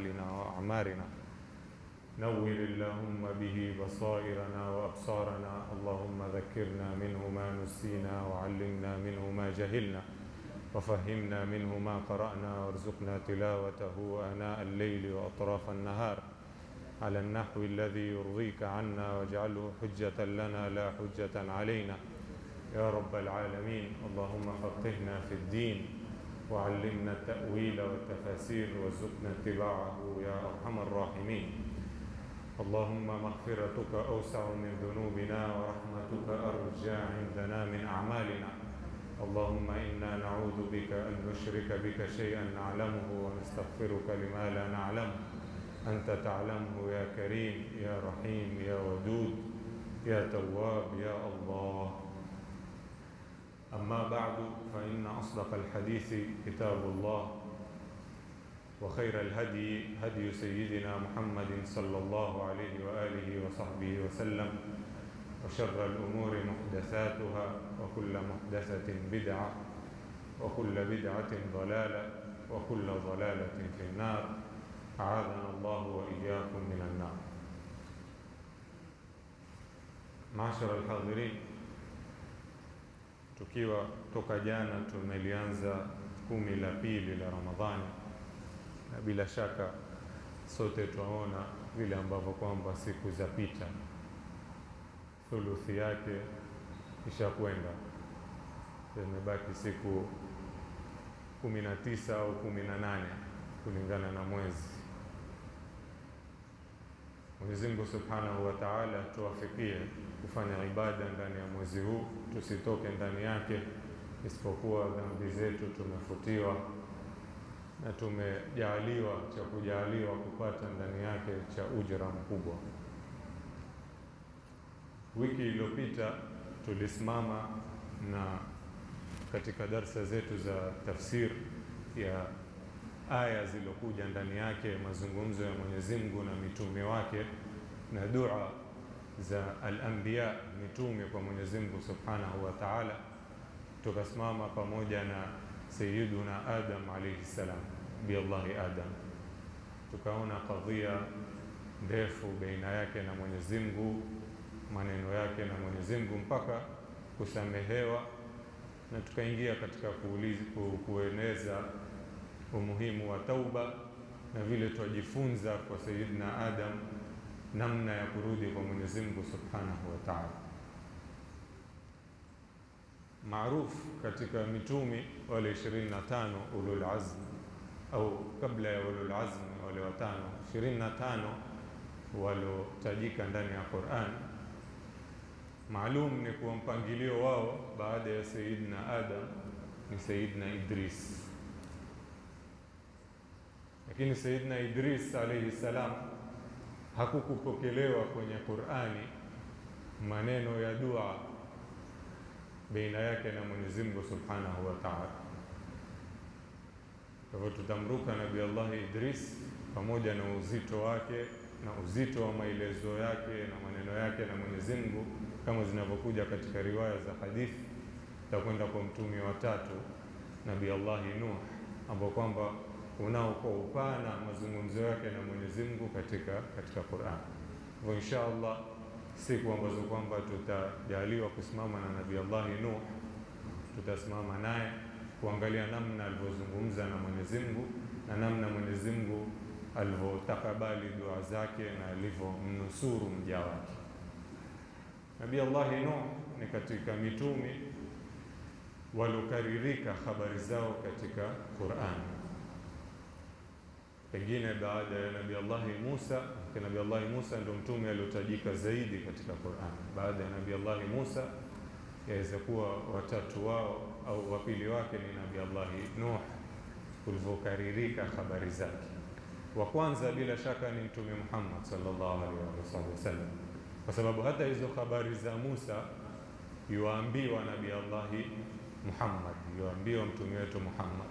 أقوالنا وأعمارنا. نور اللهم به بصائرنا وأبصارنا. اللهم ذكرنا منه ما نسينا، وعلمنا منه ما جهلنا، وفهمنا منه ما قرأنا، وارزقنا تلاوته آناء الليل وأطراف النهار على النحو الذي يرضيك عنا، واجعله حجة لنا لا حجة علينا يا رب العالمين. اللهم فقهنا في الدين، وعلمنا التأويل والتفاسير، وارزقنا اتباعه يا أرحم الراحمين. اللهم مغفرتك أوسع من ذنوبنا، ورحمتك أرجى عندنا من أعمالنا. اللهم إنا نعوذ بك أن نشرك بك شيئا نعلمه، ونستغفرك لما لا نعلمه. أنت تعلمه يا كريم يا رحيم يا ودود يا تواب يا الله. أما بعد، فإن أصدق الحديث كتاب الله، وخير الهدي هدي سيدنا محمد صلى الله عليه وآله وصحبه وسلم، وشر الأمور محدثاتها، وكل محدثة بدعة، وكل بدعة ضلالة، وكل ضلالة في النار. أعاذنا الله وإياكم من النار. معاشر الحاضرين، tukiwa toka jana tumelianza 10 la pili la Ramadhani, na bila shaka sote tunaona vile ambavyo kwamba siku zapita, thuluthi yake ishakwenda, zimebaki siku 19 au 18 kulingana na mwezi. Mwenyezi Mungu Subhanahu wa Ta'ala tuwafikie kufanya ibada ndani ya mwezi huu, tusitoke ndani yake isipokuwa dhambi zetu tumefutiwa na tumejaliwa cha kujaliwa kupata ndani yake cha ujira mkubwa. Wiki iliyopita tulisimama na katika darsa zetu za tafsir ya aya zilokuja ndani yake mazungumzo ya Mwenyezi Mungu na mitume wake na dua za al-anbiya, mitume kwa Mwenyezi Mungu Subhanahu wa Ta'ala. Tukasimama pamoja na Sayyiduna Adam alayhi salam, bi Allahi Adam, tukaona kadhia ndefu baina yake na Mwenyezi Mungu, maneno yake na Mwenyezi Mungu mpaka kusamehewa, na tukaingia katika kueneza umuhimu wa tauba na vile tujifunza kwa Sayyidina Adam namna ya kurudi kwa Mwenyezi Mungu Subhanahu wa Ta'ala. Maarufu katika mitumi wale 25 ulul azm, au kabla ya ulul azm wale watano 25 walotajika ndani ya Qur'an. Maalum ni kwa mpangilio wao baada ya Sayyidina Adam ni Sayyidina Idris. Lakini Sayyidina Idris alayhi salam hakukupokelewa kwenye Qur'ani maneno ya dua baina yake na Mwenyezi Mungu Subhanahu wa Ta'ala. Kwa hivyo tutamruka Nabii Allah Idris pamoja na uzito wake na uzito wa maelezo yake na maneno yake na Mwenyezi Mungu kama zinavyokuja katika riwaya za hadithi. Tutakwenda kwa mtume wa tatu, Nabii Allah Nuh, ambao kwamba unao kwa upana mazungumzo yake na Mwenyezi Mungu katika Qur'an. Kwa inshallah siku ambazo kwamba tutajaliwa kusimama na Nabii Allah Nuh, tutasimama naye kuangalia namna alivyozungumza na Mwenyezi Mungu na namna Mwenyezi Mungu alivyotakabali dua zake na alivyomnusuru mja wake. Nabii Allah Nuh ni katika mitume walokaririka habari zao katika Qur'an. Pengine baada ya Nabii Allah Musa, kwa Nabii Allah Musa ndio mtume aliotajika zaidi katika Qur'an. Baada ya Nabii Allah Musa yaweza kuwa watatu wao au wapili wake ni Nabii Allah Nuh kulivyokaririka habari zake. Wa kwanza bila shaka ni Mtume Muhammad sallallahu alaihi wasallam, kwa sababu hata hizo habari za Musa yuambiwa Nabii Allah Muhammad, yuambiwa mtume wetu Muhammad.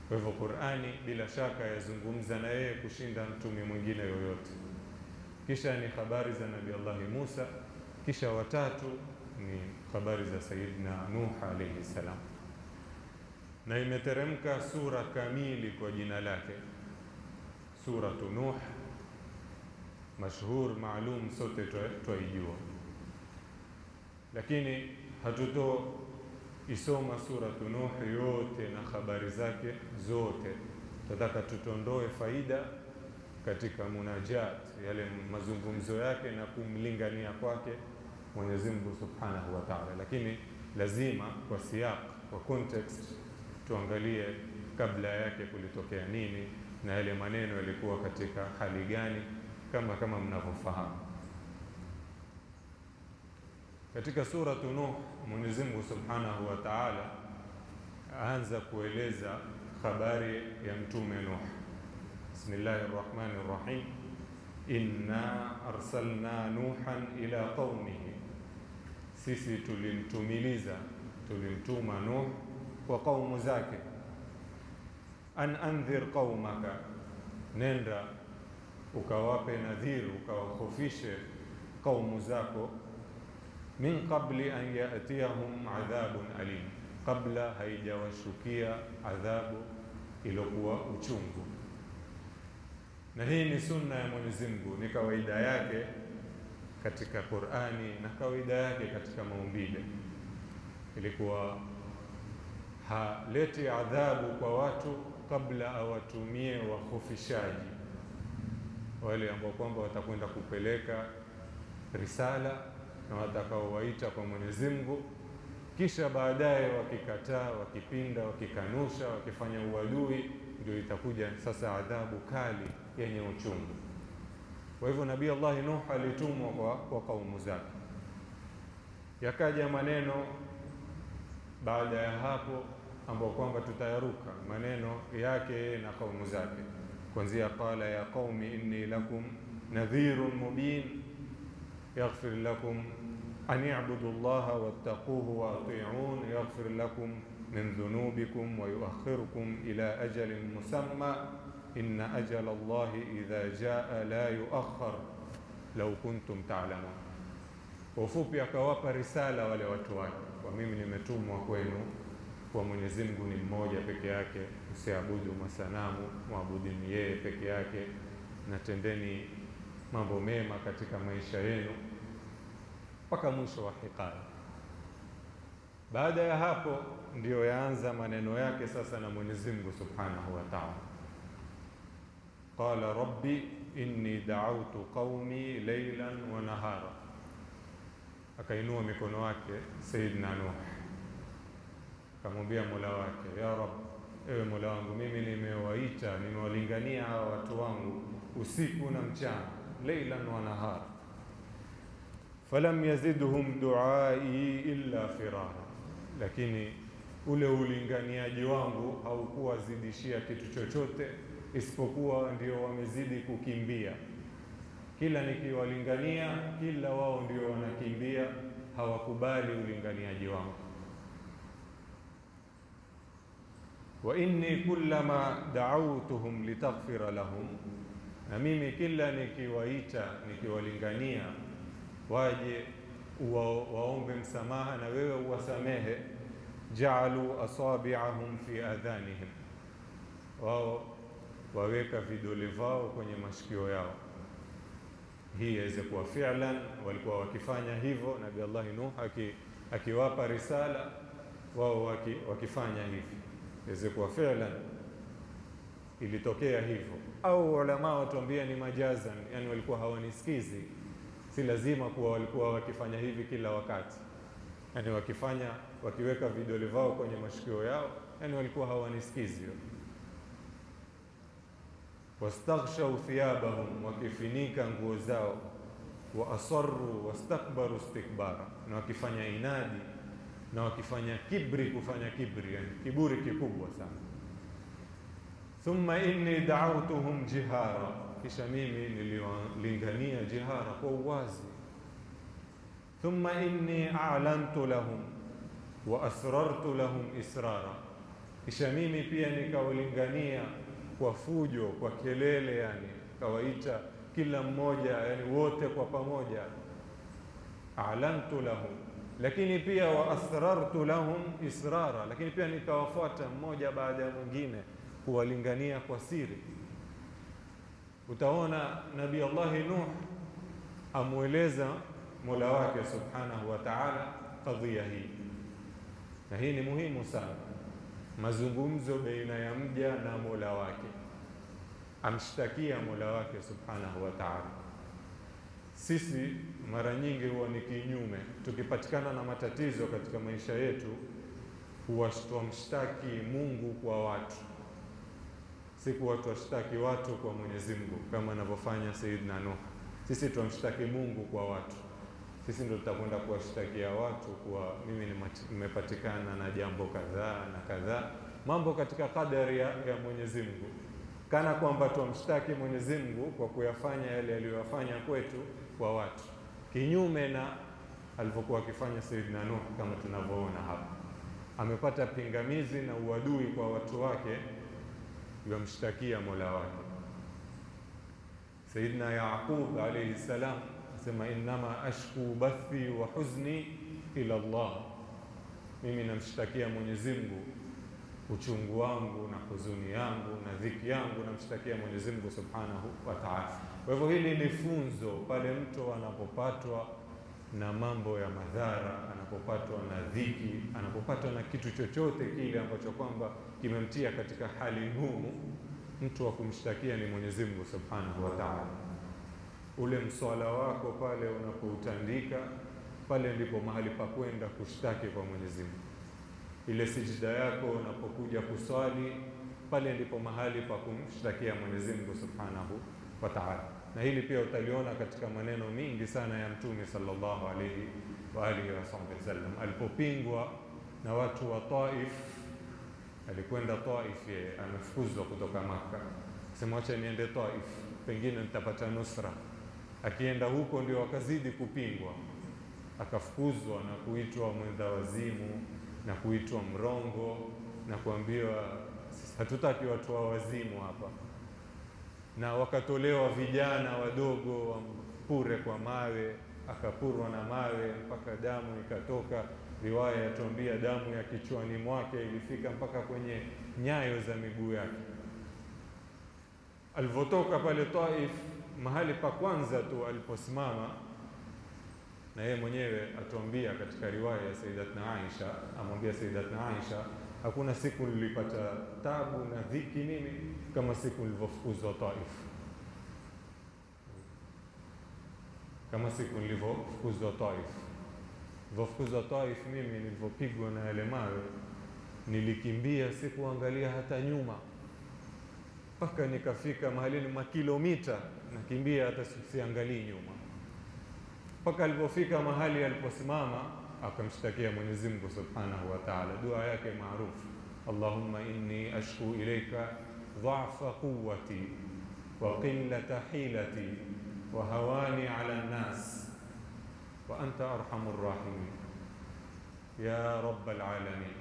Kwa hivyo Qur'ani bila shaka yazungumza na yeye kushinda mtume mwingine yoyote. Kisha ni habari za Nabii Allah Musa, kisha watatu ni habari za Sayyidina Nuh alayhi salam. Na imeteremka sura kamili kwa jina lake, suratu Nuh mashhur, maalum, sote twaijua, lakini hatutoisoma suratu Nuh yote na habari zake zote. Tunataka tutondoe faida katika munajat, yale mazungumzo yake na kumlingania kwake Mwenyezi Mungu Subhanahu wa Ta'ala, lakini lazima kwa siyaq, kwa context, tuangalie kabla yake kulitokea nini na yale maneno yalikuwa katika hali gani, kama mnavyofahamu. Katika suratu Nuh Mwenyezi Mungu Subhanahu wa Ta'ala aanza kueleza habari ya mtume Nuh. Bismillahir Rahmanir Rahim. Inna arsalna Nuhan ila qaumihi, sisi tulimtuma Nuh kwa kaumu zake. An andhir qaumaka, nenda ukawape nadhir, ukawahofishe kaumu zako. Min qabli an yatiyahum adhabun alim, kabla haijawashukia adhabu iliyokuwa uchungu. Na hii ni sunna ya Mwenyezi Mungu, ni kawaida yake katika Qur'ani na kawaida yake katika maumbile. Ilikuwa haleti adhabu kwa watu kabla awatumie wahofishaji, wale ambao kwamba watakwenda kupeleka risala na watakaowaita kwa Mwenyezi Mungu, kisha baadaye wakikataa, wakipinda, wakikanusha, wakifanya uadui, ndio itakuja sasa adhabu kali yenye uchungu. Kwa hivyo Nabii Allah Nuh alitumwa kwa kaumu zake. Yakaja maneno baada ya hapo ambao kwamba tutayaruka, maneno yake na kaumu zake, kuanzia qala ya qaumi inni lakum nadhirun mubin yaghfir lakum an i'budu Allaha wattaquhu wa ati'un yaghfir lakum min dhunubikum wa yuakhirukum ila ajalin musamma inna ajala Allahi idha jaa la yuakhar law kuntum ta'lamun. Kwa ufupi akawapa risala wale watu wake, kwa mimi nimetumwa kwenu, kwa Mwenyezi Mungu ni mmoja peke yake, usiabudu masanamu, muabudini yeye peke yake, na tendeni mambo mema katika maisha yenu, mpaka mwisho wa hikaya. Baada ya hapo ndiyo yaanza maneno yake sasa na Mwenyezi Mungu Subhanahu wa Ta'ala. Qala rabbi inni da'awtu qaumi laylan wa nahara, akainua mikono wake Sayyidina Nuh, akamwambia Mola wake, ya Rabb, ewe Mola wangu, mimi nimewaita, nimewalingania hawa watu wangu usiku na mchana, laylan wa nahara, falam yazidhum duai illa firara, lakini ule ulinganiaji wangu haukuwa zidishia kitu chochote isipokuwa ndio wamezidi kukimbia. Kila nikiwalingania, kila wao ndio wanakimbia, hawakubali ulinganiaji wangu. Wa inni kullama da'awtuhum litaghfira lahum, na mimi kila nikiwaita, nikiwalingania waje waombe msamaha na wewe uwasamehe, ja'alu asabi'ahum fi adhanihim, wao waweka vidole vao kwenye masikio yao. Hii yaweza kuwa fi'lan, walikuwa wakifanya hivyo. Nabii Allah Nuh akiwapa risala, wao wakifanya hivyo. Yaweza kuwa fi'lan, ilitokea hivyo, au ulama watuambia ni majazan, yani walikuwa hawanisikizi. Si lazima kuwa walikuwa wakifanya hivi kila wakati, yani wakiweka vidole vao kwenye masikio yao, yani walikuwa hawanisikizi. Wastaghshaw thiyabahum, wakifinika nguo zao, wa asarru wastakbaru istikbara, na wakifanya inadi na wakifanya kibri, kufanya kibri, yani kiburi kikubwa sana. Thumma inni da'awtuhum jihara, kisha mimi niliwalingania jihara, kwa uwazi. Thumma inni a'lantu lahum wa asrartu lahum israra, kisha mimi pia nikawalingania kwa fujo, kwa kelele, yani kawaita kila mmoja, yani wote kwa pamoja. A'lantu lahum, lakini pia wa asrartu lahum israra, lakini pia nikawafuata mmoja baada ya mwingine kuwalingania kwa siri. utaona Nabii Allahi Nuh amweleza Mola wake subhanahu wa ta'ala kadhia hii, na hii ni muhimu sana, mazungumzo baina ya mja na Mola wake, amshtakia Mola wake subhanahu wa ta'ala. Sisi mara nyingi huwa ni kinyume, tukipatikana na matatizo katika maisha yetu huwa twamshtaki Mungu kwa watu, si kuwa twashtaki watu kwa Mwenyezi Mungu kama anavyofanya Sayyidina Nuh. Sisi twamshtaki Mungu kwa watu, sisi ndio tutakwenda kuwashtakia watu kuwa mimi nimepatikana na jambo kadhaa na kadhaa, mambo katika kadari ya Mwenyezi Mungu, kana kwamba twamshtaki Mwenyezi Mungu kwa kuyafanya yale aliyofanya kwetu kwa watu, kinyume na alivyokuwa akifanya Sayyidina Nuh. Kama tunavyoona hapa, amepata pingamizi na uadui kwa watu wake, yamshtakia Mola wake. Sayyidina Yaqub alayhi salam asema, innama ashku bathi wa huzni ila Allah, mimi namshtakia Mwenyezi Mungu uchungu wangu na huzuni yangu na dhiki yangu, namshtakia Mwenyezi Mungu subhanahu wa ta'ala. Kwa hivyo hili ni funzo pale mtu anapopatwa na mambo ya madhara, anapopatwa na dhiki, anapopatwa na kitu chochote kile ambacho kwamba kimemtia katika hali ngumu, mtu wa kumshtakia ni Mwenyezi Mungu subhanahu wa ta'ala. Ule mswala wako pale unapoutandika, pale ndipo mahali pa kwenda kushtaki kwa Mwenyezi Mungu. Ile sijida yako unapokuja kuswali, pale ndipo mahali pa kumshtakia Mwenyezi Mungu subhanahu wa ta'ala. Na hili pia utaliona katika maneno mingi sana ya Mtume sallallahu alayhi wa alihi wasallam. Alipopingwa na watu wa Taif, alikwenda Taif, yeye amefukuzwa kutoka Makka, sema acha niende Taif, pengine nitapata nusra. Akienda huko ndio akazidi kupingwa, akafukuzwa na kuitwa mwenda wazimu na kuitwa mrongo na kuambiwa hatutaki watu wa wazimu hapa, na wakatolewa vijana wadogo wampure kwa mawe, akapurwa na mawe mpaka damu ikatoka. Riwaya yatuambia damu ya kichwani mwake ilifika mpaka kwenye nyayo za miguu yake. Alivotoka pale Taif, mahali pa kwanza tu aliposimama, na yeye mwenyewe atuambia katika riwaya ya Sayyidatuna Aisha, amwambia Sayyidatuna Aisha, hakuna siku nilipata tabu na dhiki mimi kama siku nilivofukuzwa Taif, kama siku nilivofukuzwa Taif. Nilivofukuzwa Taif mimi, nilivopigwa na yale mawe, nilikimbia, sikuangalia hata nyuma, mpaka nikafika mahali ni makilomita nakimbia, hata siangalii nyuma, mpaka alipofika mahali aliposimama akamshtakia Mwenyezi Mungu subhanahu wa ta'ala. Dua yake maarufu, Allahumma inni ashku ilayka dha'fa quwwati wa qillata hilati wa hawani ala an-nas wa anta arhamur rahimin ya rabbal alamin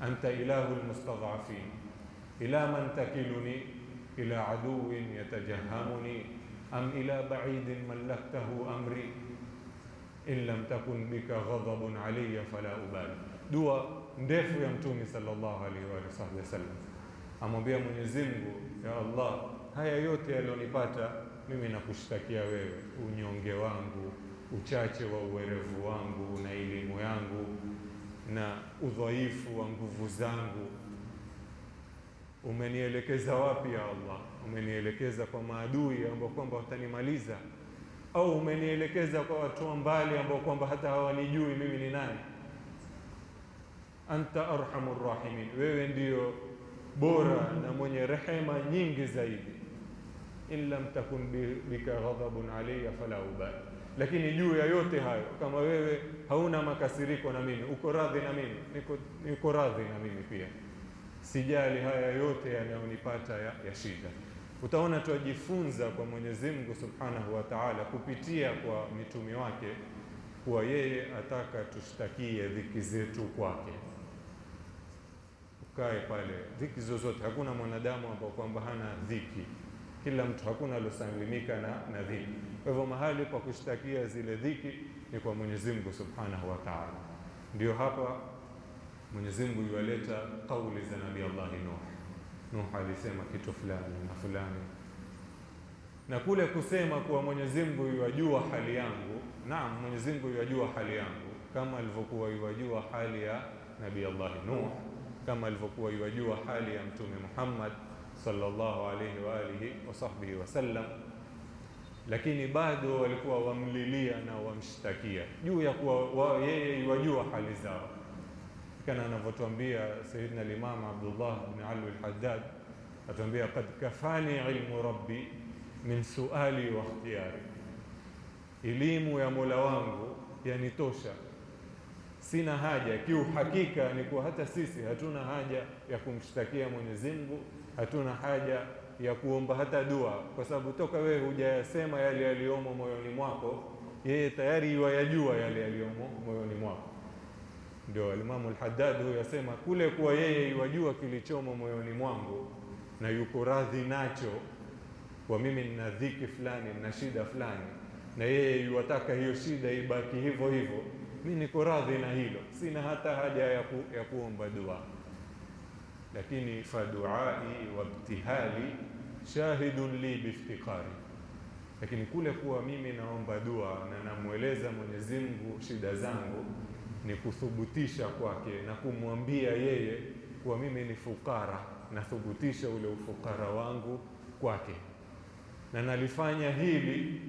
anta ilahul mustad'afin ila man takiluni ila aduwin yatajahamuni am ila ba'idin mallaktahu amri in lam takun bika ghadabun alayya fala ubali. Dua ndefu ya Mtume sallallahu alaihi wa sallam, amwambia Mwenyezi Mungu, ya Allah, haya yote yalionipata mimi nakushtakia wewe, unyonge wangu, uchache wa uwerevu wangu na elimu yangu na udhaifu wa nguvu zangu. Umenielekeza wapi ya Allah? Umenielekeza kwa maadui ambao kwamba watanimaliza, au umenielekeza kwa watu wa mbali ambao kwamba hata hawanijui mimi ni nani? Anta arhamur rahimin, wewe ndio bora na mwenye rehema nyingi zaidi. In lam takun bika ghadabun alayya fala ubali, lakini juu ya yote hayo, kama wewe hauna makasiriko na mimi, uko radhi na mimi, niko radhi na mimi pia, sijali haya yote yanayonipata ya shida. Utaona tujifunza kwa Mwenyezi Mungu Subhanahu wa Ta'ala kupitia kwa mitume wake kuwa yeye ataka tushtakie dhiki zetu kwake. Ukae pale, dhiki zozote, hakuna mwanadamu ambao kwamba hana dhiki, kila mtu, hakuna alosalimika na dhiki. Kwa hivyo mahali pa kushtakia zile dhiki ni kwa Mwenyezi Mungu Subhanahu wa Ta'ala. Ndio hapa Mwenyezi Mungu yualeta kauli za Nabii Allah Nuh. Nuh alisema kitu fulani na fulani, Na kule kusema kuwa Mwenyezi Mungu yajua hali yangu, naam, Mwenyezi Mungu yajua hali yangu kama alivyokuwa yajua hali ya Nabii Allah Nuh, kama alivyokuwa yajua hali ya Mtume Muhammad sallallahu alayhi wa alihi wa sahbihi wasallam, lakini bado walikuwa wamlilia na wamshtakia juu ya kuwa yeye yajua hali zao, kana anavyotuambia Sayyidina al-Imam Abdullah ibn Ali al-Haddad, atuambia qad kafani ilmu rabbi min suali wa ikhtiyari, elimu ya Mola wangu yanitosha, sina haja. Kiuhakika ni kuwa hata sisi hatuna haja ya kumshtakia Mwenyezi Mungu, hatuna haja ya kuomba hata dua, kwa sababu toka wewe hujayasema yale yaliyomo moyoni mwako, yeye tayari yajua yale yaliyomo moyoni mwako. Ndio Imam al-Haddad huyo yasema kule kuwa yeye yajua kilichomo moyoni mwangu na yuko radhi nacho, kwa mimi nina dhiki fulani, nina shida fulani, na yeye yuwataka hiyo shida ibaki hivyo hivyo, mimi niko radhi na hilo, sina hata haja ya kuomba dua. Lakini faduai wa ibtihali shahidun li biftiqari, lakini kule kuwa mimi naomba dua na namweleza Mwenyezi Mungu shida zangu, ni kuthubutisha kwake na kumwambia yeye kuwa mimi ni fukara, nathubutisha ule ufukara wangu kwake, na nalifanya hili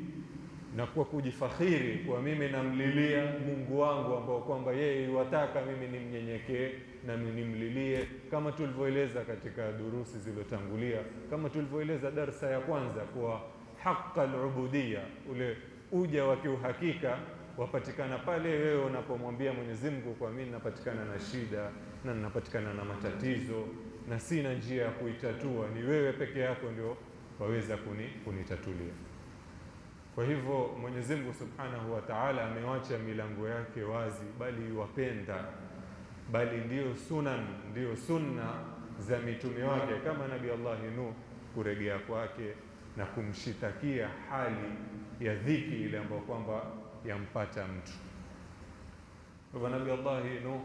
na kwa kujifakhiri kwa mimi namlilia Mungu wangu ambao kwamba yeye wataka mimi nimnyenyekee na nimlilie, kama tulivyoeleza katika durusi zilizotangulia, kama tulivyoeleza darsa ya kwanza, kwa haqqa al-ubudiyya, ule uja wa kiuhakika wapatikana pale wewe unapomwambia Mwenyezi Mungu, kwa mimi napatikana na shida na ninapatikana na matatizo na sina njia ya kuitatua, ni wewe peke yako ndio waweza kunitatulia. Kwa hivyo Mwenyezi Mungu Subhanahu wa Ta'ala amewacha milango yake wazi, bali wapenda, bali ndio sunna za mitume wake, kama Nabii Allah Nuh kurejea kwake na kumshitakia hali ya dhiki ile ambayo kwamba yampata mtu. Kwa Nabii Allah Nuh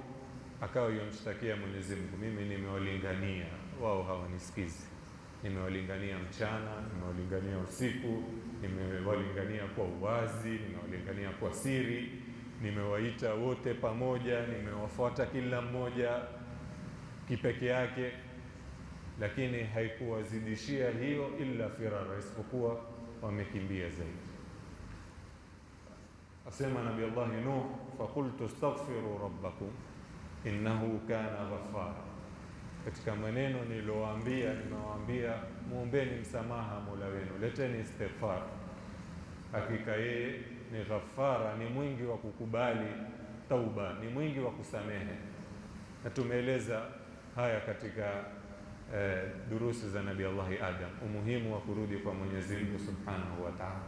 akawa yamshtakia Mwenyezi Mungu, mimi nimewalingania wao hawanisikizi, nimewalingania mchana, nimewalingania usiku, nimewalingania kwa uwazi, nimewalingania kwa siri, nimewaita wote pamoja, nimewafuata kila mmoja kipeke yake, lakini haikuwazidishia hiyo illa firara, isipokuwa wamekimbia zaidi. Asema Nabii Allah Nuh, faqultu astaghfiru rabbakum innahu kana ghaffara. Katika maneno nimewaambia muombeni msamaha Mola wenu, leteni istighfar, hakika yeye ni Ghaffara, ni mwingi wa kukubali tauba, ni mwingi wa kusamehe. Na tumeeleza haya katika durusi za Nabii Allah Adam, umuhimu wa kurudi kwa Mwenyezi Mungu Subhanahu wa Ta'ala.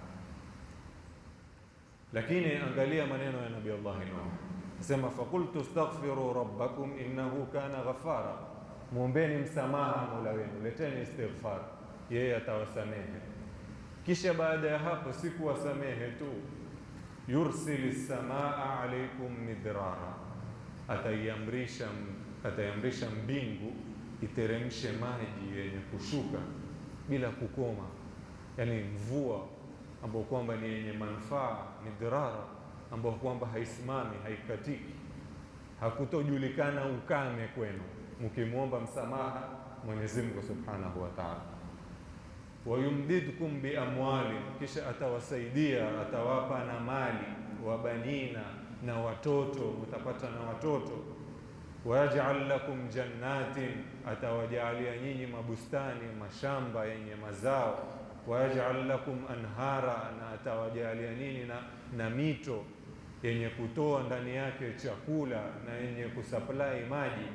Lakini angalia maneno ya Nabii Allah Nuh, sema faqultu astaghfiru rabbakum innahu kana ghaffara, muombeni msamaha Mola wenu, leteni istighfar, yeye atawasamehe. Kisha baada ya hapo sikuwasamehe tu, yursilis samaa alaykum midrara, ataiamrisha mbingu iteremshe maji yenye kushuka bila kukoma, yani mvua ambayo kwamba ni yenye manufaa, midrara, ambayo kwamba haisimami, haikatiki, hakutojulikana ukame kwenu mkimwomba msamaha Mwenyezi Mungu Subhanahu wa Ta'ala. Wayumdidkum bi amwali, kisha atawasaidia, atawapa na mali, wabanina, na watoto, utapata na watoto. Wayaj'al lakum jannatin, atawajalia nyinyi mabustani, mashamba yenye mazao. Wayaj'al lakum anhara, na atawajalia nyinyi na mito yenye kutoa ndani yake chakula na yenye kusupply maji.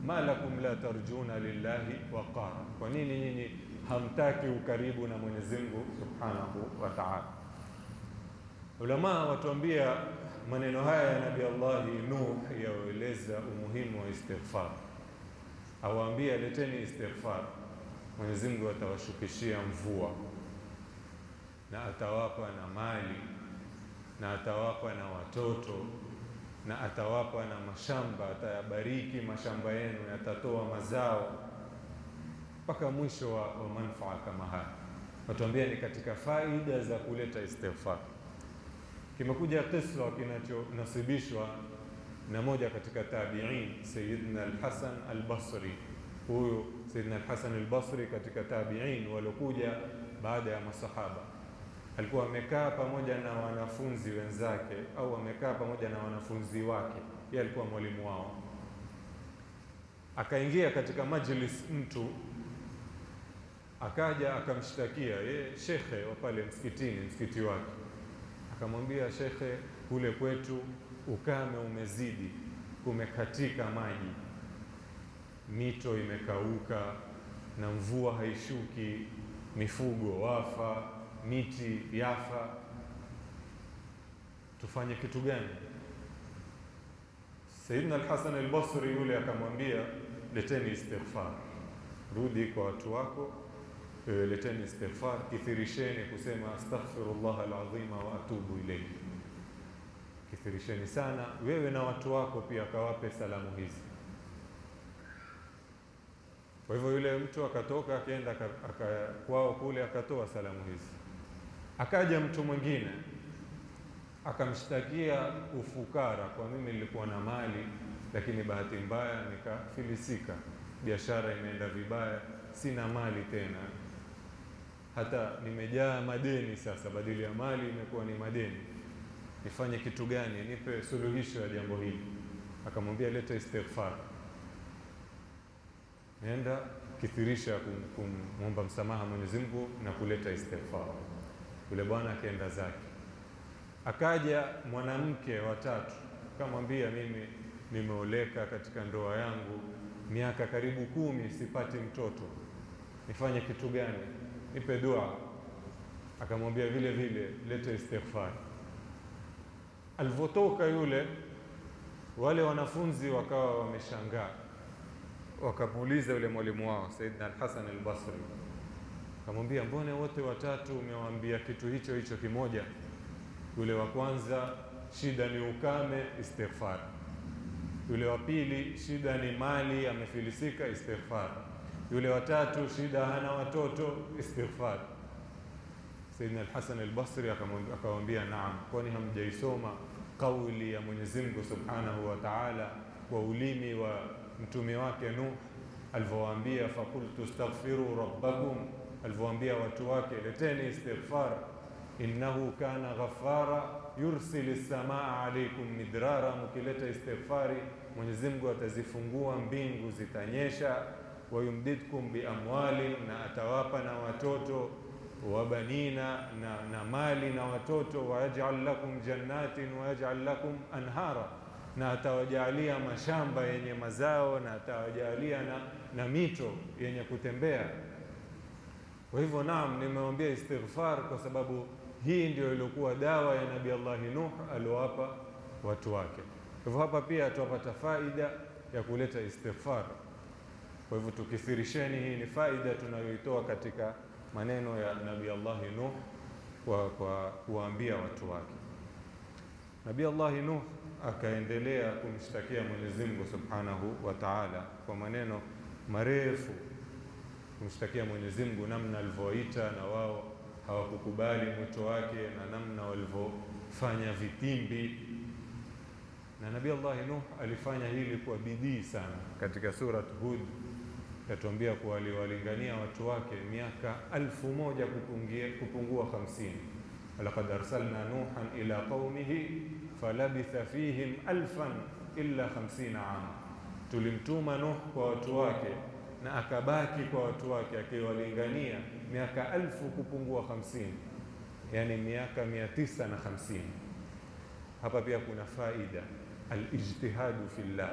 Ma lakum la tarjuna lillahi waqara, kwa nini nyinyi hamtaki ukaribu na Mwenyezi Mungu Subhanahu wa Ta'ala? Ulama watuambia maneno haya ya Nabii Allah Nuh yaeleza umuhimu wa istighfar. Awaambia leteni istighfar, Mwenyezi Mungu atawashukishia mvua na atawapa na mali na atawapa na watoto na atawapa na mashamba, atayabariki mashamba yenu, yatatoa mazao mpaka mwisho wa manufaa kama haya. Watuambia ni katika faida za kuleta istighfar. Kimekuja kisa kinachonasibishwa na moja katika tabi'in, Sayyidina al-Hasan al-Basri. Huyo Sayyidina al-Hasan al-Basri katika tabi'in waliokuja baada ya masahaba, alikuwa amekaa pamoja na wanafunzi wenzake, au amekaa pamoja na wanafunzi wake, yeye alikuwa mwalimu wao. Akaingia katika majlis mtu, akaja akamshtakia yeye shekhe wa pale msikitini, msikiti wake. Akamwambia, shekhe, kule kwetu ukame umezidi, kumekatika maji, mito imekauka na mvua haishuki, mifugo wafa, miti yafa, tufanye kitu gani? Sayyidina al-Hasan al-Basri yule akamwambia, leteni istighfar, rudi kwa watu wako, leteni istighfar, kithirisheni kusema astaghfirullah al-azim wa atubu ilayhi. Kithirisheni sana, wewe na watu wako pia kawape salamu hizi. Kwa hivyo yule mtu akatoka akaenda kwao kule akatoa salamu hizi. Akaja mtu mwingine akamshtakia ufukara, kwa mimi nilikuwa na mali lakini bahati mbaya nikafilisika, biashara imeenda vibaya, sina mali tena, hata nimejaa madeni sasa, badili ya mali imekuwa ni madeni, nifanye kitu gani? Nipe suluhisho ya jambo hili. Akamwambia, leta istighfar, nenda kithirisha kumwomba msamaha Mwenyezi Mungu na kuleta istighfar. Yule bwana akaenda zake. Akaja mwanamke wa tatu, akamwambia, mimi nimeoleka katika ndoa yangu miaka karibu 10 sipati mtoto, nifanye kitu gani? Nipe dua. Akamwambia vile vile, leta istighfar. Alivotoka yule, wale wanafunzi wakawa wameshangaa, wakamuuliza yule mwalimu wao Sayyidina al-Hasan al-Basri, akamwambia, mbona wote watatu umewaambia kitu hicho hicho kimoja? Yule wa kwanza shida ni ukame, istighfar. Yule wa pili shida ni mali, amefilisika, istighfar. Yule wa tatu shida hana watoto, istighfar. Sayyidina al-Hasan al-Basri akamwambia, naam, kwani hamjaisoma kauli ya Mwenyezi Mungu Subhanahu wa Ta'ala kwa ulimi wa mtume wake Nuh alivyowaambia, faqultu astaghfiru rabbakum, alivyowaambia watu wake leteni istighfar, innahu kana ghaffara yursilis samaa alaykum midrara, mkileta istighfari Mwenyezi Mungu atazifungua mbingu zitanyesha, wayumdidkum biamwalin, na atawapa na watoto, wabanina, na mali na watoto, wayaj'al lakum jannatin wayaj'al lakum anhara, na atawajalia mashamba yenye mazao, na atawajalia na mito yenye kutembea. Kwa hivyo naam, nimewambia istighfar kwa sababu hii ndio ilikuwa dawa ya Nabii Allah Nuh aliowapa watu wake. Kwa hivyo hapa pia tupata faida ya kuleta istighfar. Kwa hivyo tukithirisheni, hii ni faida tunayoitoa katika maneno ya Nabii Allah Nuh kwa kuwaambia watu wake. Nabii Allah Nuh akaendelea kumshtakia Mwenyezi Mungu Subhanahu wa Ta'ala kwa maneno marefu, kumshtakia Mwenyezi Mungu namna alivyoita na wao hawakukubali mwito wake, na namna walivyofanya vitimbi. Na Nabii Allah Nuh alifanya hili kwa bidii sana. Katika surat Hud yatuambia kuwa aliwalingania watu wake miaka 1000 kupungua 50. Laqad arsalna Nuhan ila qaumihi falabitha fihim 1000 illa 50 ama, tulimtuma Nuh kwa watu wake na akabaki kwa watu wake akiwalingania miaka 1000 kupungua 50, yani miaka 950. Hapa pia kuna faida, al-ijtihadu fillah,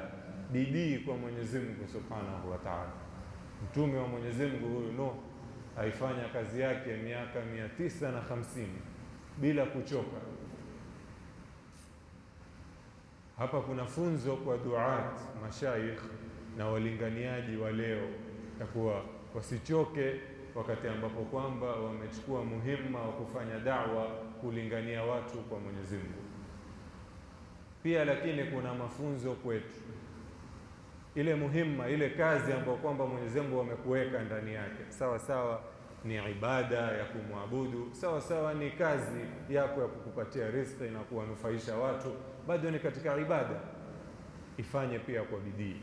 bidii kwa Mwenyezi Mungu Subhanahu wa Ta'ala. Mtume wa Mwenyezi Mungu huyu Nuh haifanya kazi yake miaka 950 bila kuchoka. Hapa kuna funzo kwa duat, mashaikh na walinganiaji wa leo, ya kuwa wasichoke wakati ambapo kwamba wamechukua muhimma wa kufanya da'wa, kulingania watu kwa Mwenyezi Mungu. Pia lakini kuna mafunzo kwetu, ile muhimma, ile kazi ambayo kwamba Mwenyezi Mungu amekuweka ndani yake, sawa sawa ni ibada ya kumwabudu, sawa sawa ni kazi yako ya kukupatia riziki na kuwanufaisha watu, bado ni katika ibada, ifanye pia kwa bidii.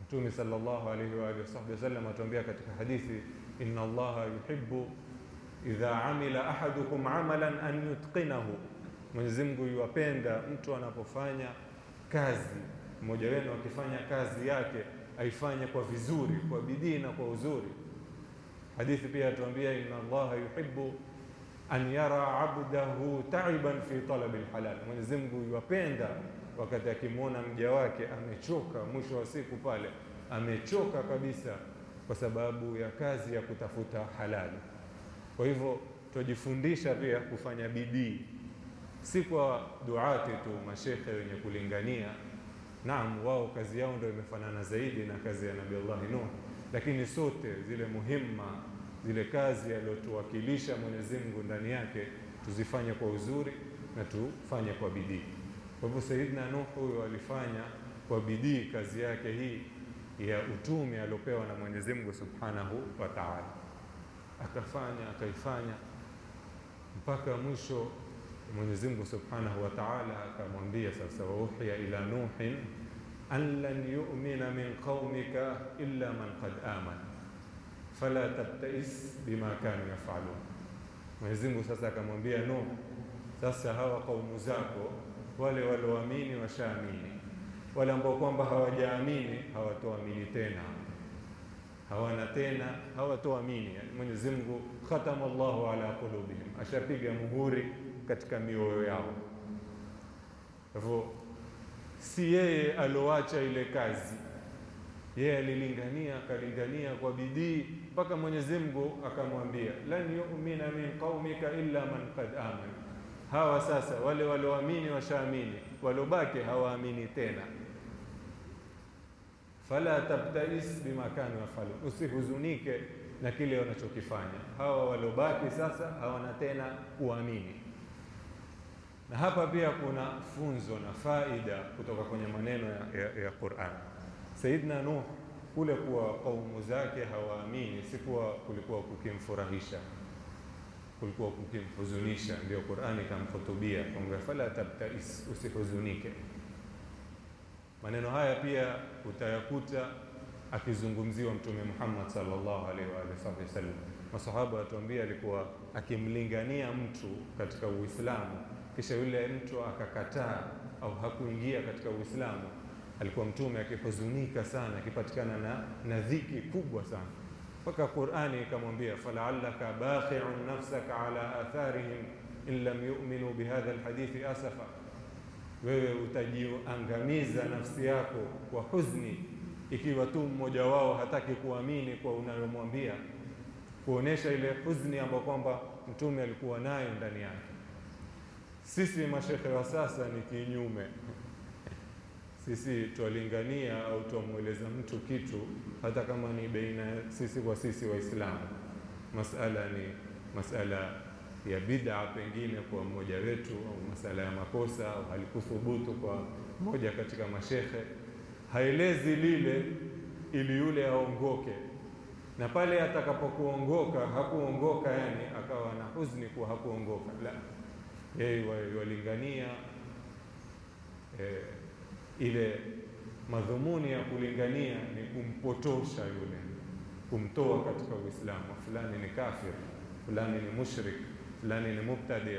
Mtume sallallahu alayhi wa sallam atuambia katika hadithi, inna Allaha yuhibbu idha amila ahadukum amalan an yutqinahu, Mwenyezi Mungu yuwapenda mtu anapofanya kazi, mmoja wenu akifanya kazi yake aifanye kwa vizuri, kwa bidii na kwa uzuri. Hadithi pia atuambia, inna Allaha yuhibbu an yara abdahu ta'iban fi talabi alhalal, Mwenyezi Mungu yuwapenda wakati akimwona mja wake amechoka, mwisho wa siku pale amechoka kabisa kwa sababu ya kazi ya kutafuta halali. Kwa hivyo tujifundisha pia kufanya bidii, si kwa duati tu, mashekhe wenye kulingania. Naam, wao kazi yao ndio imefanana zaidi na kazi ya Nabii Allah Nuh, lakini sote zile muhimma, zile kazi aliyotuwakilisha Mwenyezi Mungu ndani yake tuzifanye kwa uzuri na tufanye kwa bidii. Kwa hivyo Sayyidina Nuh huyo alifanya kwa bidii kazi yake hii ya utume aliopewa na Mwenyezi Mungu Subhanahu wa Ta'ala, akaifanya mpaka mwisho. Mwenyezi Mungu Subhanahu wa Ta'ala akamwambia sasa, wa uhiya ila nuhin an lan yu'mina min qaumika illa man qad amana fala tabtais bima kanu yaf'alun. Mwenyezi Mungu sasa akamwambia Nuh, sasa hawa kaumu zako wale walioamini washaamini, wale ambao kwamba hawajaamini hawatoamini tena, hawana tena, hawatoamini. Mwenyezi Mungu khatama Allahu ala qulubihim, ashapiga muhuri katika mioyo yao. Hivyo si yeye aloacha ile kazi, yeye alilingania, akalingania kwa bidii mpaka Mwenyezi Mungu akamwambia, lan yu'mina min qaumika illa man qad amana. Hawa sasa wale walioamini washaamini, walobaki hawaamini tena. Fala tabtais bima kanu yafalun, usihuzunike na kile wanachokifanya. Hawa walobaki sasa hawana tena kuamini. Na hapa pia kuna funzo na faida kutoka kwenye maneno ya Qur'an. Sayyidina Nuh kule kuwa kaumu zake hawaamini, si kuwa kulikuwa kukimfurahisha, kulikuwa kukimhuzunisha. Ndio Qur'ani ikamhutubia kwamba fala tabtais, usihuzunike. Maneno haya pia utayakuta akizungumziwa Mtume Muhammad sallallahu alaihi wa sallam. Masahaba watuambia alikuwa akimlingania mtu katika Uislamu, kisha yule mtu akakataa au hakuingia katika Uislamu, alikuwa Mtume akihuzunika sana, akipatikana na dhiki kubwa sana, mpaka Qur'ani ikamwambia, fala'allaka bakhi'un nafsaka ala atharihim in lam yu'minu bihadha alhadithi asafa, wewe utajiangamiza nafsi yako kwa huzni ikiwa tu mmoja wao hataki kuamini kwa unayomwambia, kuonesha ile huzni ambayo kwamba Mtume alikuwa nayo ndani yake. Sisi mashekhe wa sasa ni kinyume. Sisi twalingania au twamweleza mtu kitu, hata kama ni baina sisi kwa sisi Waislamu, masala ni masala ya bid'a pengine kwa mmoja wetu, au masala ya makosa au halikuthubutu kwa mmoja katika mashekhe, haelezi lile ili yule aongoke, na pale atakapokuongoka hakuongoka, yani akawa na huzuni kwa hakuongoka. La, yeye walingania ile madhumuni ya kulingania ni kumpotosha yule, kumtoa katika Uislamu. Fulani ni kafir, fulani ni mushrik, fulani ni mubtadi,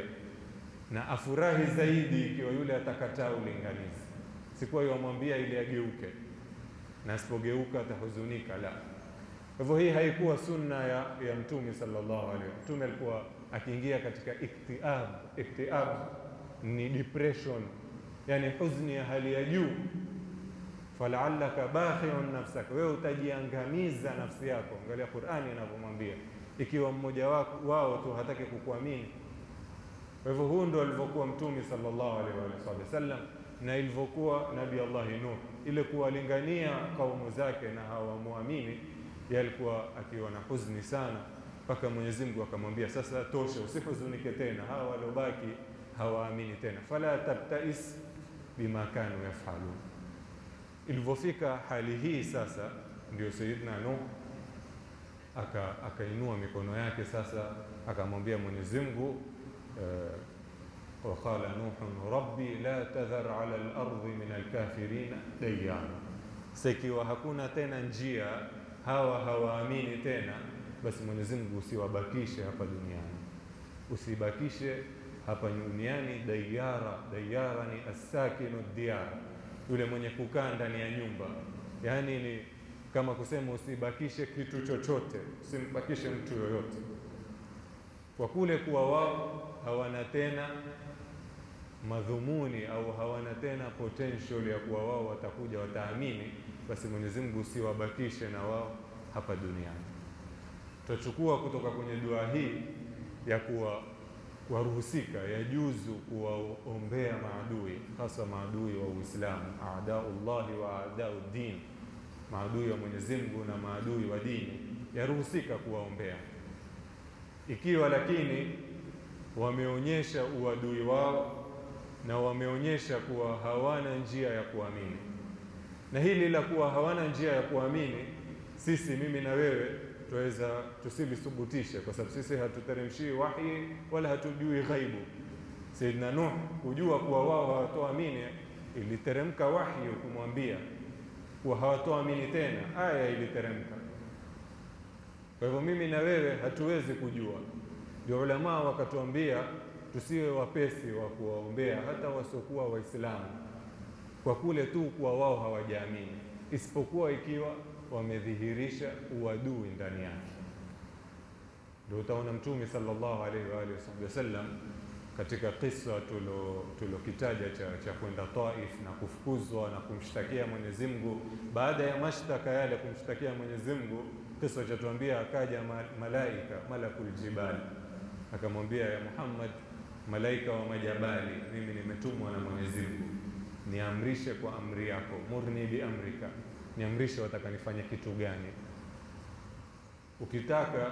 na afurahi zaidi ikiwa yule atakataa ulinganizi. Sikuwa yamwambia ili ageuke, na asipogeuka atahuzunika. La, hivyo hii haikuwa sunna ya Mtume sallallahu alaihi wasallam. Mtume alikuwa akiingia katika iktiab ni depression, yani huzni ya hali ya juu. Fala'allaka bakhi'un nafsaka, wewe utajiangamiza nafsi yako. Angalia Qur'ani inavyomwambia, ikiwa mmoja wao tu hataki kukuamini. Kwa hivyo huu ndo alivyokuwa Mtume sallallahu alaihi wasallam, na ilivyokuwa Nabii Allah Nuh, ile kuwalingania kaumu zake na hawamuamini, yalikuwa akiwa na huzuni sana, mpaka Mwenyezi Mungu akamwambia, sasa tosha, usihuzunike tena, hawa waliobaki hawaamini tena. Fala tabtais bima kanu yafalun. Ilivyofika hali hii sasa, ndio Sayyidina Nuh akainua mikono yake sasa, akamwambia Mwenyezi Mungu, waqala Nuhun rabbi la tadhar ala al-ardi min al-kafirina dayyara. Sikiwa hakuna tena njia, hawaamini tena, basi Mwenyezi Mungu usiwabakishe hapa duniani, usibakishe hapa duniani. Dayyara ni as-sakinu diyar, yule mwenye kukaa ndani ya nyumba. Yani ni kama kusema usibakishe kitu chochote, usimbakishe mtu yoyote, kwa kule kuwa wao hawana tena madhumuni au hawana tena potential ya kuwa wao watakuja wataamini, basi Mwenyezi Mungu usiwabakishe na wao hapa duniani. Tutachukua kutoka kwenye dua hii ya kuwa waruhusika, yajuzu kuwaombea maadui, hasa maadui wa Uislamu, aadaullahi wa aadauddin, maadui wa Mwenyezi Mungu na maadui wa dini, yaruhusika kuwaombea ikiwa lakini wameonyesha uadui wao na wameonyesha kuwa hawana njia ya kuamini. Na hili la kuwa hawana njia ya kuamini, sisi, mimi na wewe, tuweza tusilithubutishe, kwa sababu sisi hatuteremshii wahi wala hatujui ghaibu. Sayyidina Nuh kujua kuwa wao hawatoamini, iliteremka wahi kumwambia kuwa hawatoamini tena, aya iliteremka. Kwa hivyo mimi na wewe hatuwezi kujua. Ndio ulama wakatuambia tusiwe wapesi wa kuwaombea hata wasiokuwa Waislamu kwa kule tu kuwa wao hawajaamini, isipokuwa ikiwa wamedhihirisha uadui ndani yake. Ndio utaona Mtume sallallahu alaihi wa alihi wasallam katika kisa tulokitaja cha kwenda Taif na kufukuzwa na kumshtakia Mwenyezi Mungu. Baada ya mashtaka yale kumshtakia Mwenyezi Mungu, kisa chatuambia akaja malaika, malakul jibal, akamwambia, ya Muhammad, malaika wa majabali, mimi nimetumwa na Mwenyezi Mungu, niamrishe kwa amri yako, murni bi amrika, niamrishe watakanifanya kitu gani. Ukitaka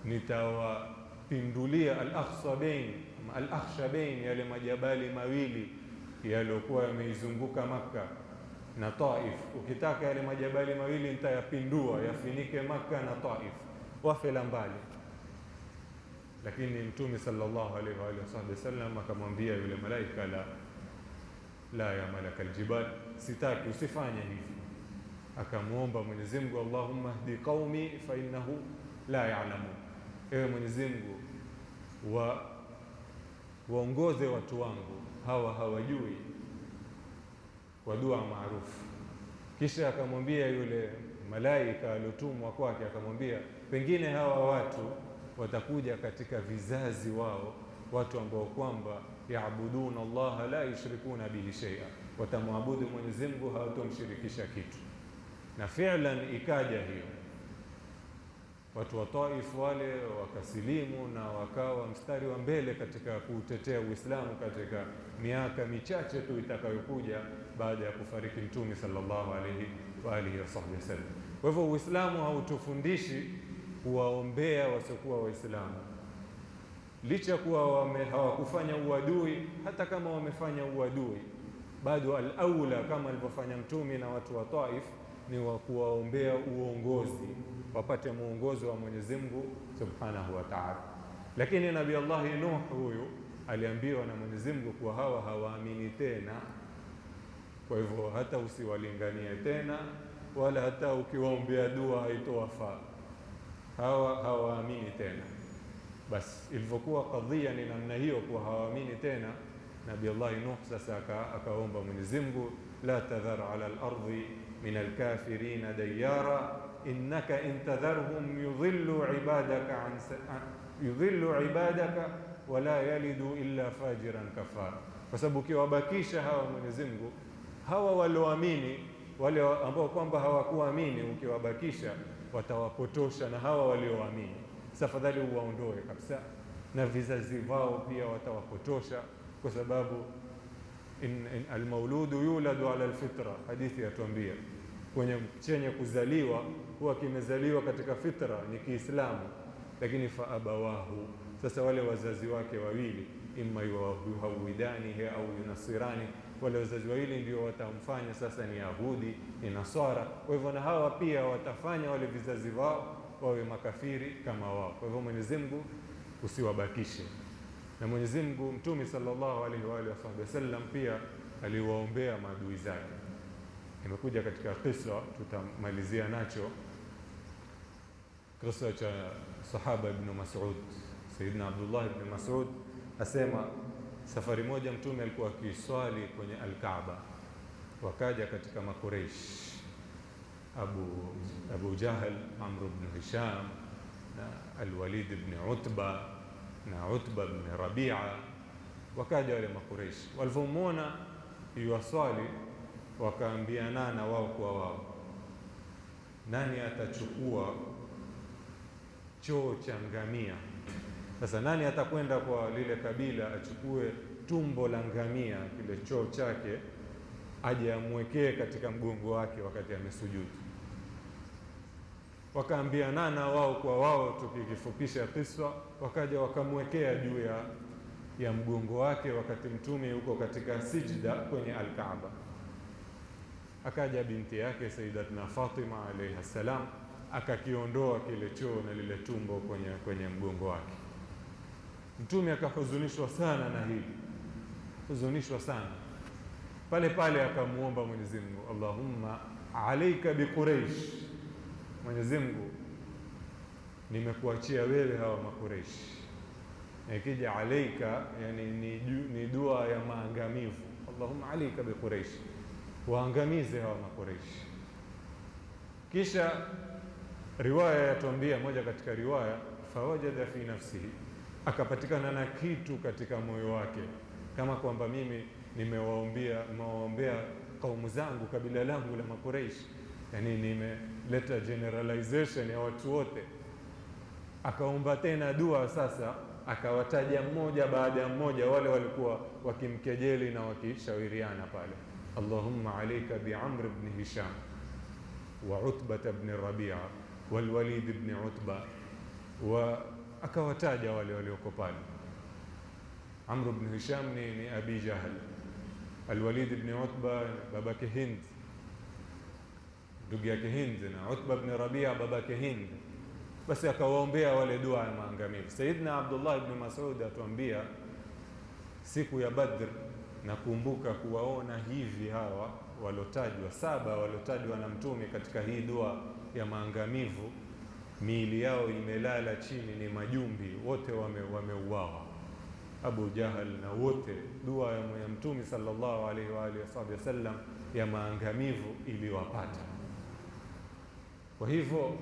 nitawapindulia al-akhshabain, yale majabali mawili yaliokuwa yameizunguka Makka na Taif. Ukitaka yale majabali mawili nitayapindua, yafinike Makka na Taif, wafela mbali. Lakini Mtume sallallahu alaihi wa sallam akamwambia yule malaika, la ya malaka aljibal, sitaki, usifanye hivi. Akamuomba Mwenyezi Mungu, Allahumma hdi qaumi fa innahu la ya'lamun, ewe Mwenyezi Mungu waongoze watu wangu, hawa hawajui, kwa dua maarufu. Kisha akamwambia yule malaika aliotumwa kwake, akamwambia, pengine hawa watu watakuja katika vizazi wao, watu ambao kwamba yaabuduna Allaha la yushrikuna bihi shay'a, watamwabudu Mwenyezi Mungu hawatomshirikisha kitu. Na fi'lan ikaja hiyo, watu wa Taif wale wakasilimu na wakawa mstari wa mbele katika kutetea Uislamu katika miaka michache tu itakayokuja baada ya kufariki Mtume sallallahu alaihi wa alihi wasallam. Kwa hivyo Uislamu hautufundishi kuwaombea wasiokuwa Waislamu, licha kuwa hawakufanya uadui. Hata kama wamefanya uadui, bado al-aula kama alivyofanya Mtume na watu wa Taif ni wa kuwaombea uongozi, wapate muongozo wa Mwenyezi Mungu Subhanahu wa Ta'ala. Lakini Nabii Allah Nuh huyu aliambiwa na Mwenyezi Mungu kuwa hawa hawaamini tena, kwa hivyo hata usiwalinganie tena, wala hata ukiwaombea dua haitowafaa, hawaamini tena. Basi ilivyokuwa kadhia ni namna hiyo, kuwa hawaamini tena, Nabii Allah Nuh sasa akaomba Mwenyezi Mungu, la tadhar ala al-ardi min al-kafirina dayyara innaka intadharhum yudhillu ibadaka wala yalidu illa fajiran kafara. Kwa sababu ukiwabakisha hawa Mwenyezi Mungu, hawa walioamini, wale ambao kwamba hawakuamini, ukiwabakisha watawapotosha na hawa walioamini. Safadhali uwaondoe kabisa, na vizazi vao pia watawapotosha, kwa sababu almauludu yuladu ala alfitra, hadithi yatuambia chenye kuzaliwa huwa kimezaliwa katika fitra, ni Kiislamu, lakini fa abawahu, sasa wale wazazi wake wawili, imma yuhawidani au yunasirani, wale wazazi wawili ndio watamfanya sasa ni Yahudi, ni Nasara. Kwa hivyo na hawa pia watafanya wale vizazi wao wawe makafiri kama wao. Kwa hivyo Mwenyezi Mungu usiwabakishe. Na Mwenyezi Mungu, Mtume sallallahu alaihi wa alihi wasallam pia aliwaombea maadui zake. Imekuja katika kisa, tutamalizia nacho, kisa cha sahaba ibn Mas'ud. Sayyidina Abdullah ibn Mas'ud asema safari moja Mtume alikuwa akiswali kwenye Al-Kaaba, wakaja katika Makureish, Abu Jahl, Amr ibn Hisham na Al-Walid ibn Utba na Utba ibn Rabi'a. Wakaja wale Makureish, walivyomuona yuwaswali wakaambiana wao kwa wao, nani atachukua choo cha ngamia? Sasa nani atakwenda kwa lile kabila achukue tumbo la ngamia, kile choo chake, aje amwekee katika mgongo wake wakati amesujudu? Wakaambiana wao kwa wao, tukikifupisha kisa, wakaja wakamwekea juu ya mgongo wake wakati Mtume yuko katika sijda kwenye Al-Kaaba. Akaja binti yake Sayyidatuna Fatima alayha salam, akakiondoa kile choo na lile tumbo kwenye mgongo wake. Mtume akahuzunishwa sana na hili, huzunishwa sana. Pale pale akamuomba Mwenyezi Mungu, Allahumma alayka bi Quraish, Mwenyezi Mungu nimekuachia wewe hawa Makureish. Na ikija alayka, yani ni dua ya maangamivu. Allahumma alayka bi Quraish, waangamize hawa Makureish. Kisha riwaya yatuambia, moja katika riwaya, fawajada fi nafsihi, akapatikana na kitu katika moyo wake, kama kwamba mimi nimewaombea kaumu zangu, kabila langu la Makureish, yani nimeleta generalization ya watu wote. Akaomba tena dua sasa, akawataja mmoja baada ya mmoja wale walikuwa wakimkejeli na wakishawiriana pale. Allahumma alayka bi Amr ibn Hisham wa Utba ibn Rabi'a wal Walid ibn Utba, wa akawataja wale walioko pale. Amr ibn Hisham ni Abi Jahl, Al-Walid ibn Utba babake Hind, ndugu yake Hind, na Utba ibn Rabi'a babake Hind. Basi akawaombea wale dua ya maangamivu. Sayyidina Abdullah ibn Mas'ud atuambia siku ya Badr, nakumbuka kuwaona hivi hawa walotajwa, 7 walotajwa na Mtume katika hii dua ya maangamivu, miili yao imelala chini, ni majumbi, wote wameuawa. Abu Jahal na wote, dua ya Mtume sallallahu alaihi wa alihi wasallam ya maangamivu iliwapata. Kwa hivyo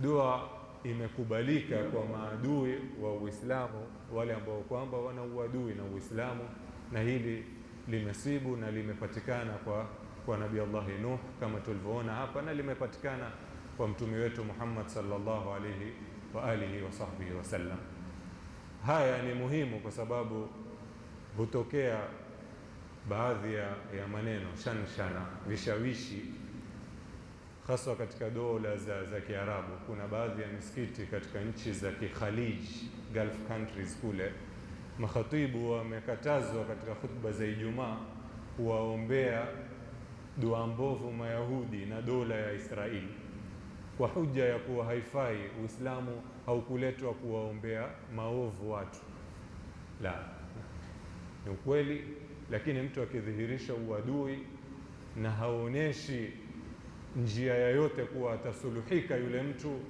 dua imekubalika kwa maadui wa Uislamu, wale ambao kwamba wana uadui na Uislamu, na hili limesibu na limepatikana kwa Nabii Allah Nuh kama tulivyoona hapa, na limepatikana kwa mtume wetu Muhammad sallallahu alaihi wa alihi wa sahbihi wasallam. Haya ni muhimu kwa sababu hutokea baadhi ya maneno shanshana, vishawishi, hasa katika dola za Kiarabu. Kuna baadhi ya misikiti katika nchi za Kikhalij, Gulf countries kule, makhatibu wamekatazwa katika khutba za Ijumaa kuwaombea dua mbovu Mayahudi na dola ya Israeli, kwa hujja ya kuwa haifai. Uislamu haukuletwa kuwaombea maovu watu, la, ni ukweli. Lakini mtu akidhihirisha uadui na haoneshi njia yoyote kuwa atasuluhika yule mtu,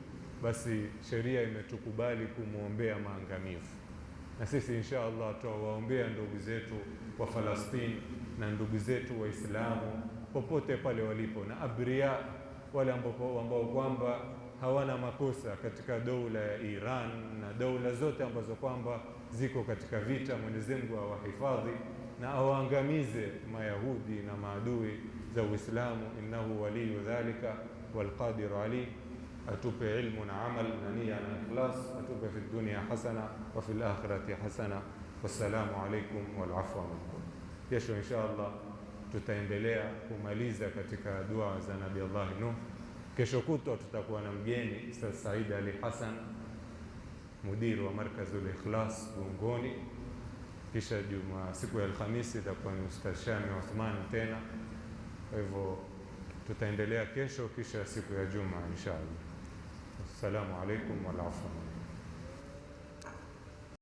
basi sheria imetukubali kumwombea maangamivu. Na sisi insha Allah tutawaombea ndugu zetu wa Falastini na ndugu zetu Waislamu popote pale walipo, na abria, wale ambao kwamba hawana makosa katika dola ya Iran na dola zote ambazo kwamba ziko katika vita. Mwenyezi Mungu awahifadhi na awaangamize Mayahudi na maadui za Uislamu. Innahu waliyu dhalika walqadiru alayh. Atupe ilmu na amal na nia na ikhlas, atupe fi dunya hasana wa fil akhirati hasana. Wassalamu alaykum wal afwa minkum. Kesho insha Allah tutaendelea kumaliza katika dua za Nabii Allah Nuh. Kesho kutwa tutakuwa na mgeni Ustadh Said Ali Hassan, mudiri wa Markazul Ikhlas Gongoni. Kisha siku ya Alhamisi itakuwa ni Ustadh Shami Uthman tena. Kwa hivyo tutaendelea kesho, kisha siku ya Juma insha Allah. Assalamu alaikum wal afwa.